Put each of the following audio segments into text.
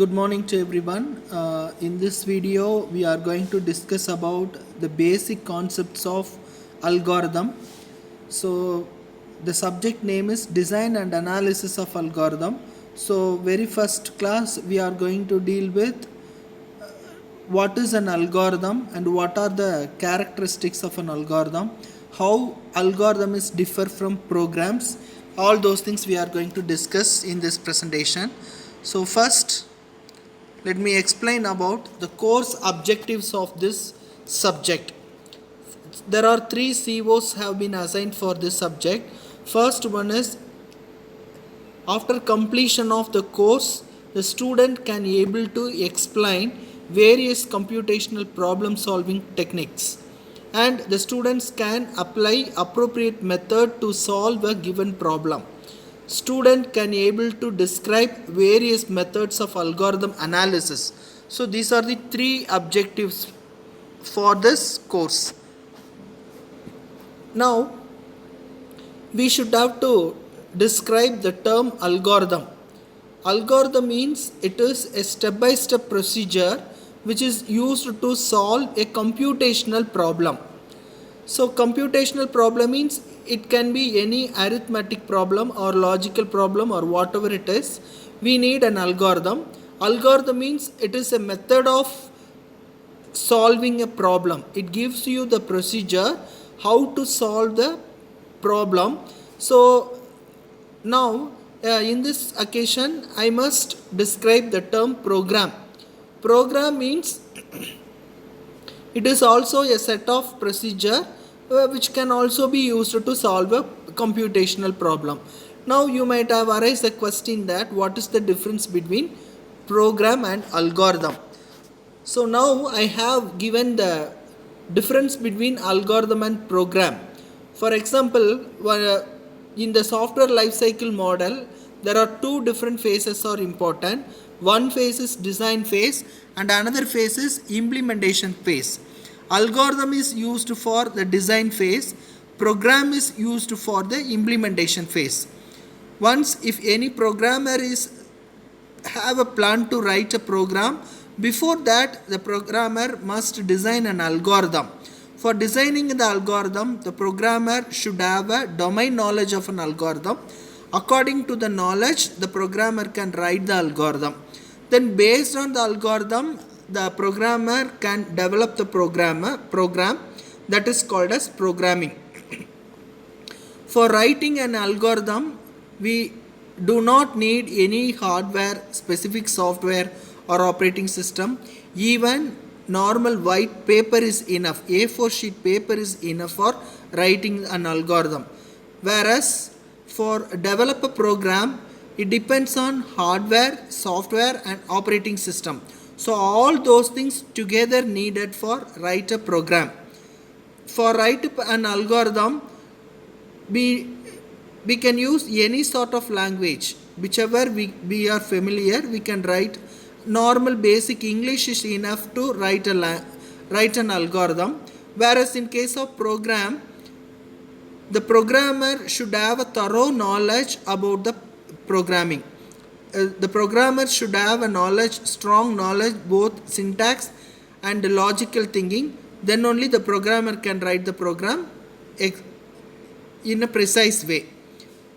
Good morning to everyone. In this video, we are going to discuss about the basic concepts of algorithm. So, the subject name is design and analysis of algorithm. So, very first class, we are going to deal with what is an algorithm and what are the characteristics of an algorithm, how algorithms differ from programs. All those things we are going to discuss in this presentation. So, first, let me explain about the course objectives of this subject. There are three COs have been assigned for this subject. First one is, after completion of the course, the student can able to explain various computational problem solving techniques, and the students can apply appropriate method to solve a given problem. Student can able to describe various methods of algorithm analysis. So these are the three objectives for this course. Now we should have to describe the term algorithm. Algorithm means it is a step-by-step procedure which is used to solve a computational problem. So computational problem means it can be any arithmetic problem or logical problem or whatever it is. We need an algorithm. Algorithm means it is a method of solving a problem. It gives you the procedure how to solve the problem. So now in this occasion I must describe the term program. Program means it is also a set of procedure which can also be used to solve a computational problem. Now you might have arise a question that what is the difference between program and algorithm. So now I have given the difference between algorithm and program. For example, in the software lifecycle model, there are two different phases are important. One phase is design phase and another phase is implementation phase. Algorithm is used for the design phase, program is used for the implementation phase. Once if any programmer is have a plan to write a program, before that the programmer must design an algorithm. For designing the algorithm, the programmer should have a domain knowledge of an algorithm. According to the knowledge, the programmer can write the algorithm. Then based on the algorithm, the programmer can develop the program that is called as programming. For writing an algorithm, we do not need any hardware, specific software or operating system. Even normal white paper is enough. A4 sheet paper is enough for writing an algorithm. Whereas for develop a program, it depends on hardware, software and operating system. So all those things together needed for write a program. For write an algorithm, we can use any sort of language, whichever we are familiar. We can write normal basic English is enough to write an algorithm. Whereas in case of program, the programmer should have a thorough knowledge about the programming. The programmer should have a strong knowledge both syntax and logical thinking. Then only the programmer can write the program in a precise way.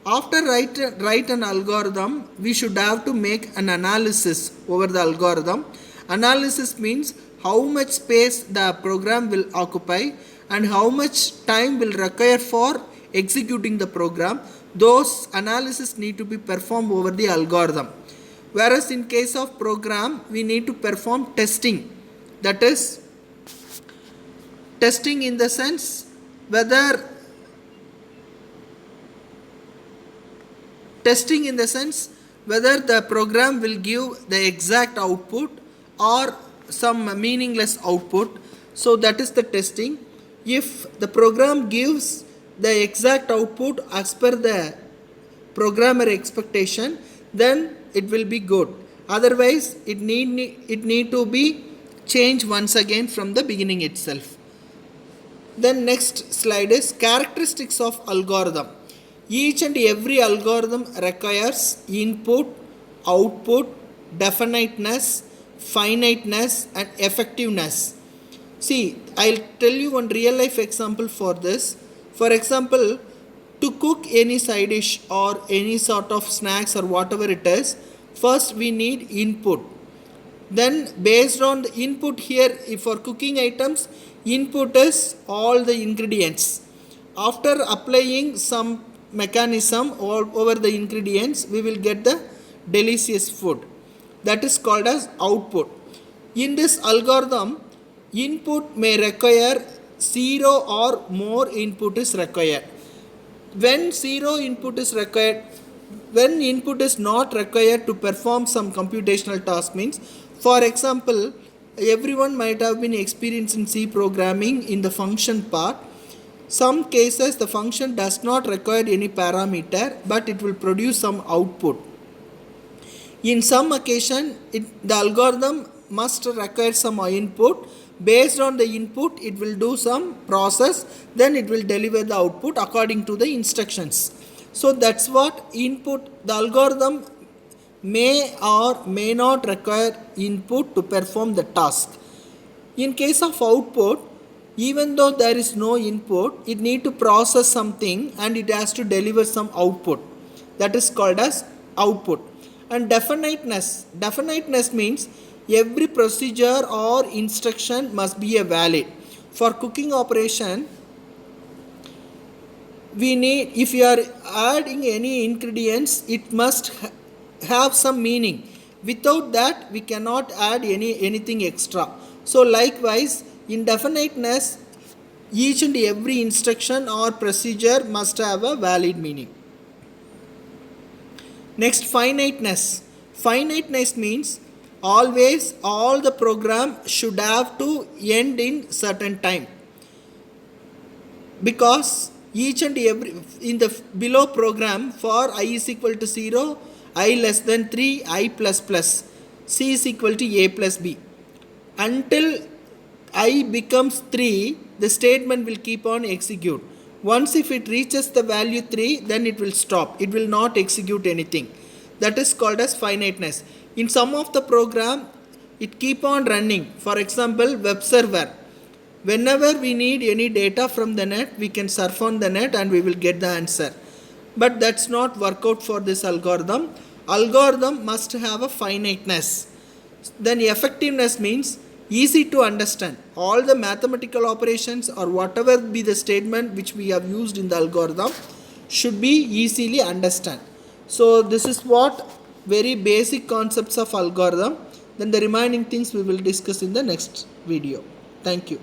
After write an algorithm, we should have to make an analysis over the algorithm. Analysis means how much space the program will occupy and how much time will require for executing the program. Those analysis need to be performed over the algorithm. Whereas in case of program, we need to perform testing. That is, testing in the sense whether the program will give the exact output or some meaningless output. So that is the testing. If the program gives the exact output as per the programmer expectation, then it will be good. Otherwise it need to be changed once again from the beginning itself. Then next slide is characteristics of algorithm. Each and every algorithm requires input, output, definiteness, finiteness, and effectiveness. See, I'll tell you one real life example for this. For example, to cook any side dish or any sort of snacks or whatever it is, first we need input. Then based on the input here, if for cooking items, input is all the ingredients. After applying some mechanism over the ingredients, we will get the delicious food. That is called as output. In this algorithm, input may require 0 or more input is required. When 0 input is required, when input is not required to perform some computational task means, for example, everyone might have been experienced in C programming in the function part. Some cases the function does not require any parameter, but it will produce some output. In some occasion, the algorithm must require some input. Based on the input, it will do some process, then it will deliver the output according to the instructions. So that's what input. The algorithm may or may not require input to perform the task. In case of output, even though there is no input, it need to process something and it has to deliver some output. That is called as output. And definiteness means every procedure or instruction must be a valid. For cooking operation, we need, if you are adding any ingredients, it must have some meaning. Without that, we cannot add anything extra. So likewise, in definiteness, each and every instruction or procedure must have a valid meaning. Next, finiteness. Finiteness means always all the program should have to end in certain time, because each and every in the below program, for I is equal to 0, I less than 3, I plus plus, C is equal to A plus B. Until I becomes 3, the statement will keep on execute. Once if it reaches the value 3, then it will stop. It will not execute anything. That is called as finiteness. In some of the program, it keep on running. For example, web server. Whenever we need any data from the net, we can surf on the net and we will get the answer. But that's not work out for this algorithm. Algorithm must have a finiteness. Then effectiveness means easy to understand. All the mathematical operations or whatever be the statement which we have used in the algorithm should be easily understand. So this is what very basic concepts of algorithm. Then the remaining things we will discuss in the next video. Thank you.